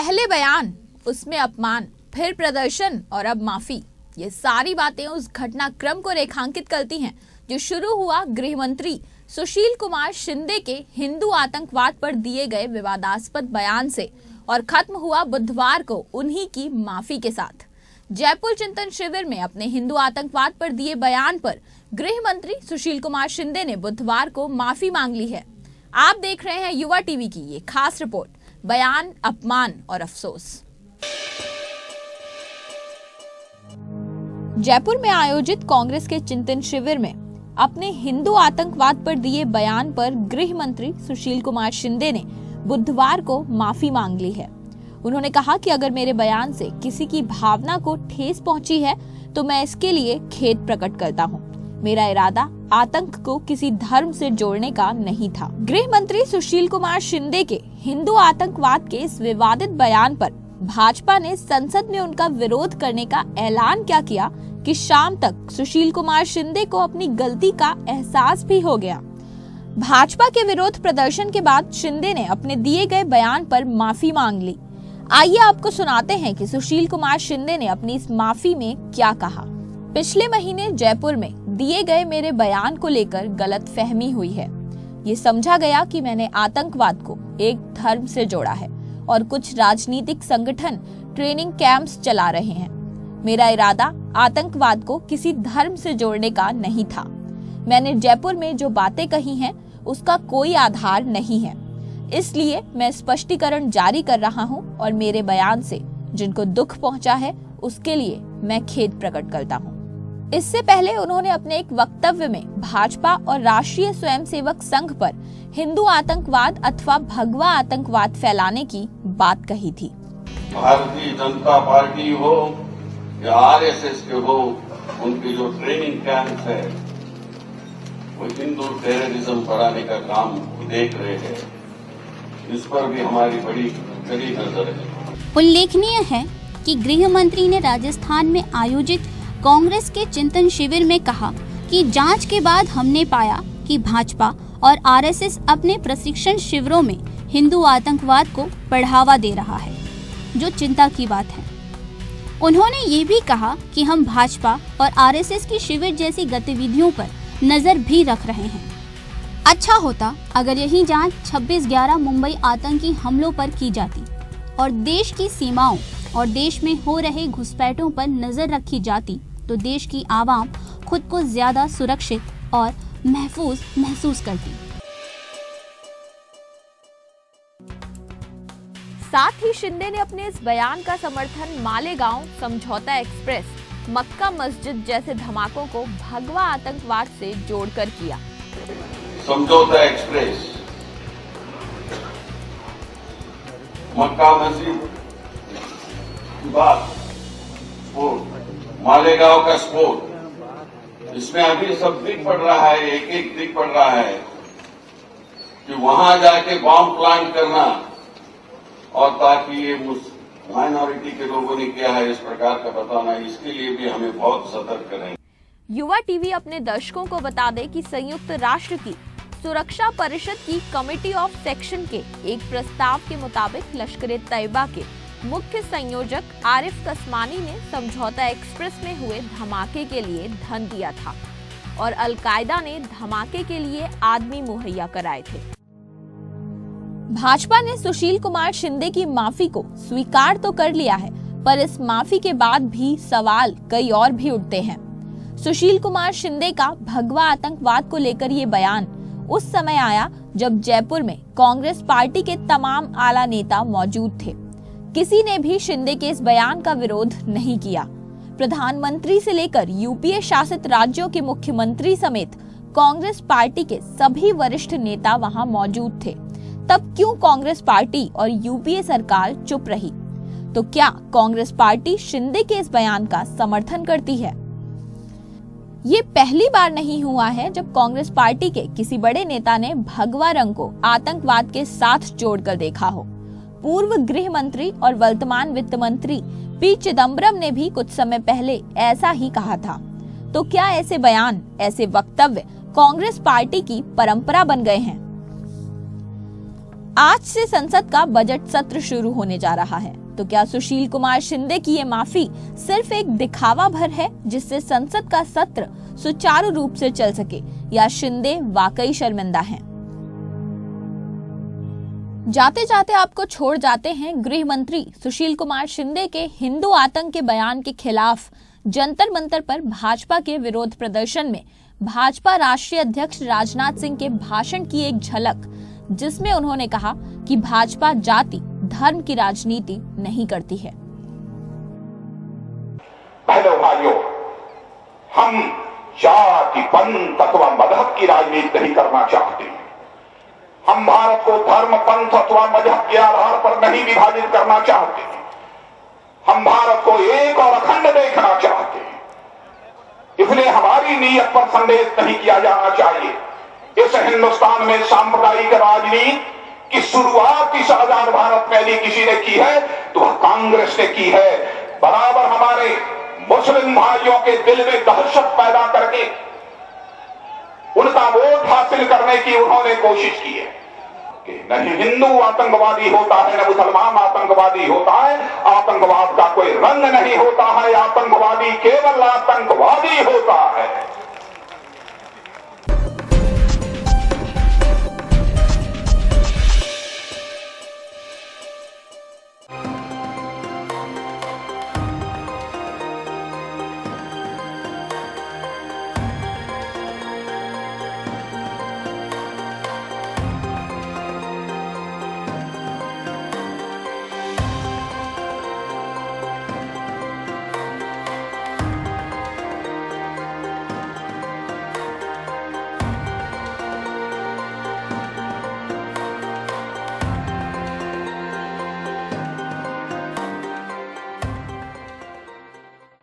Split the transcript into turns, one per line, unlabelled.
पहले बयान, उसमें अपमान, फिर प्रदर्शन और अब माफी। ये सारी बातें उस घटनाक्रम को रेखांकित करती हैं जो शुरू हुआ गृह मंत्री सुशील कुमार शिंदे के हिंदू आतंकवाद पर दिए गए विवादास्पद बयान से और खत्म हुआ बुधवार को उन्हीं की माफी के साथ। जयपुर चिंतन शिविर में अपने हिंदू आतंकवाद पर दिए बयान पर गृह मंत्री सुशील कुमार शिंदे ने बुधवार को माफी मांग ली है। आप देख रहे हैं युवा टीवी की ये खास रिपोर्ट, बयान, अपमान और अफसोस। जयपुर में आयोजित कांग्रेस के चिंतन शिविर में अपने हिंदू आतंकवाद पर दिए बयान पर गृह मंत्री सुशील कुमार शिंदे ने बुधवार को माफी मांग ली है। उन्होंने कहा कि अगर मेरे बयान से किसी की भावना को ठेस पहुंची है तो मैं इसके लिए खेद प्रकट करता हूं। मेरा इरादा आतंक को किसी धर्म से जोड़ने का नहीं था। गृह मंत्री सुशील कुमार शिंदे के हिंदू आतंकवाद के इस विवादित बयान पर भाजपा ने संसद में उनका विरोध करने का ऐलान क्या किया कि शाम तक सुशील कुमार शिंदे को अपनी गलती का एहसास भी हो गया। भाजपा के विरोध प्रदर्शन के बाद शिंदे ने अपने दिए गए बयान पर माफी मांग ली। आइए आपको सुनाते हैं कि सुशील कुमार शिंदे ने अपनी इस माफी में क्या कहा। पिछले महीने जयपुर में दिए गए मेरे बयान को लेकर गलतफहमी हुई है। ये समझा गया कि मैंने आतंकवाद को एक धर्म से जोड़ा है और कुछ राजनीतिक संगठन ट्रेनिंग कैंप्स चला रहे हैं। मेरा इरादा आतंकवाद को किसी धर्म से जोड़ने का नहीं था। मैंने जयपुर में जो बातें कही हैं उसका कोई आधार नहीं है, इसलिए मैं स्पष्टीकरण जारी कर रहा हूं और मेरे बयान से जिनको दुख पहुंचा है उसके लिए मैं खेद प्रकट करता हूं। इससे पहले उन्होंने अपने एक वक्तव्य में भाजपा और राष्ट्रीय स्वयंसेवक संघ पर हिंदू आतंकवाद अथवा भगवा आतंकवाद फैलाने की बात कही थी।
भारतीय जनता पार्टी हो या आरएसएस के हो, उनकी जो ट्रेनिंग कैंप है वो हिंदू टेररिज्म बढ़ाने का काम देख रहे हैं। इस पर भी हमारी बड़ी कड़ी नजर है।
उल्लेखनीय है कि गृह मंत्री ने राजस्थान में आयोजित कांग्रेस के चिंतन शिविर में कहा कि जांच के बाद हमने पाया कि भाजपा और आरएसएस अपने प्रशिक्षण शिविरों में हिंदू आतंकवाद को बढ़ावा दे रहा है, जो चिंता की बात है। उन्होंने ये भी कहा कि हम भाजपा और आरएसएस की शिविर जैसी गतिविधियों पर नजर भी रख रहे हैं। अच्छा होता अगर यही जांच 26/11 मुंबई आतंकी हमलों पर की जाती और देश की सीमाओं और देश में हो रहे घुसपैठों पर नजर रखी जाती तो देश की आवाम खुद को ज्यादा सुरक्षित और महफूज महसूस करती।
साथ ही शिंदे ने अपने इस बयान का समर्थन मालेगांव, समझौता एक्सप्रेस, मक्का मस्जिद जैसे धमाकों को भगवा आतंकवाद से जोड़कर किया।
समझौता एक्सप्रेस, मक्का मस्जिद बात, मालेगांव का स्फोट, इसमें अभी सब दिख पड़ रहा है, एक एक दिख पड़ रहा है कि वहां जाके बॉम्ब प्लांट करना और ताकि ये माइनॉरिटी के लोगों ने किया है इस प्रकार का बताना, इसके लिए भी हमें बहुत सतर्क रहेंगे।
युवा टीवी अपने दर्शकों को बता दे कि संयुक्त राष्ट्र की सुरक्षा परिषद की कमेटी ऑफ सेक्शन के एक प्रस्ताव के मुताबिक लश्कर-ए-तैयबा के मुख्य संयोजक आरिफ कसमानी ने समझौता एक्सप्रेस में हुए धमाके के लिए धन दिया था और अल-कायदा ने धमाके के लिए आदमी मुहैया कराए थे। भाजपा ने सुशील कुमार शिंदे की माफी को स्वीकार तो कर लिया है, पर इस माफी के बाद भी सवाल कई और भी उठते हैं। सुशील कुमार शिंदे का भगवा आतंकवाद को लेकर ये बयान उस समय आया जब जयपुर में कांग्रेस पार्टी के तमाम आला नेता मौजूद थे। किसी ने भी शिंदे के इस बयान का विरोध नहीं किया। प्रधानमंत्री से लेकर यूपीए शासित राज्यों के मुख्यमंत्री समेत कांग्रेस पार्टी के सभी वरिष्ठ नेता वहां मौजूद थे। तब क्यों कांग्रेस पार्टी और यूपीए सरकार चुप रही? तो क्या कांग्रेस पार्टी शिंदे के इस बयान का समर्थन करती है? ये पहली बार नहीं हुआ है जब कांग्रेस पार्टी के किसी बड़े नेता ने भगवा रंग को आतंकवाद के साथ जोड़कर देखा हो। पूर्व गृह मंत्री और वर्तमान वित्त मंत्री पी चिदम्बरम ने भी कुछ समय पहले ऐसा ही कहा था। तो क्या ऐसे बयान, ऐसे वक्तव्य कांग्रेस पार्टी की परंपरा बन गए हैं? आज से संसद का बजट सत्र शुरू होने जा रहा है, तो क्या सुशील कुमार शिंदे की ये माफी सिर्फ एक दिखावा भर है जिससे संसद का सत्र सुचारू रूप से चल सके, या शिंदे वाकई शर्मिंदा हैं? जाते जाते आपको छोड़ जाते हैं गृह मंत्री सुशील कुमार शिंदे के हिंदू आतंक के बयान के खिलाफ जंतर मंतर पर भाजपा के विरोध प्रदर्शन में भाजपा राष्ट्रीय अध्यक्ष राजनाथ सिंह के भाषण की एक झलक, जिसमें उन्होंने कहा कि भाजपा जाति धर्म की राजनीति नहीं करती है।
बहनों भाइयों, हम जाति पंथ अथवा मजहब की राजनीति नहीं करना चाहते। हम भारत को धर्म पंथ अथवा मजहब के आधार पर नहीं विभाजित करना चाहते। हम भारत को एक और अखंड देखना चाहते हैं। इसलिए हमारी नीयत पर संदेह नहीं किया जाना चाहिए। इस हिंदुस्तान में सांप्रदायिक राजनीति की शुरुआत इस आजाद भारत में यदि किसी ने की है तो वह कांग्रेस ने की है। बराबर हमारे मुस्लिम भाइयों के दिल में दहशत पैदा करके उनका वोट हासिल करने की उन्होंने कोशिश की है कि नहीं हिंदू आतंकवादी होता है, न मुसलमान आतंकवादी होता है। आतंकवाद का कोई रंग नहीं होता है, आतंकवादी केवल आतंकवादी होता है।